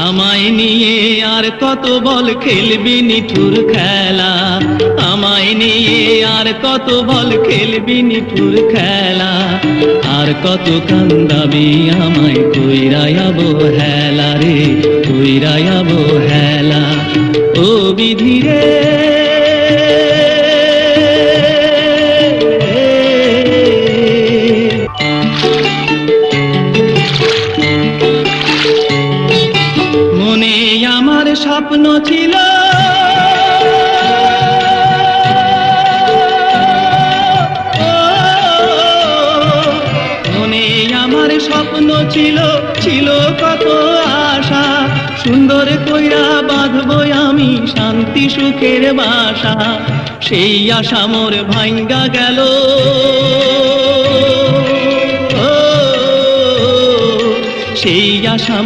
আমায় নিয়ে আর কত বল খেলবি নিঠুর খেলা, আমায় নিয়ে আর কত বল খেলবি নিঠুর খেলা, আর কত কান্দাবি আমায় কইরা অবহেলা রে, কইরা অবহেলা। ও বিধি রে মনে আমার স্বপ্ন ছিল মনে আমার স্বপ্ন ছিল, ছিল কত আশা, সুন্দর কইরা বাঁধবো আমি শান্তি সুখের বাসা, সেই আশা মোর ভাঙ্গা গেল, সেই আশা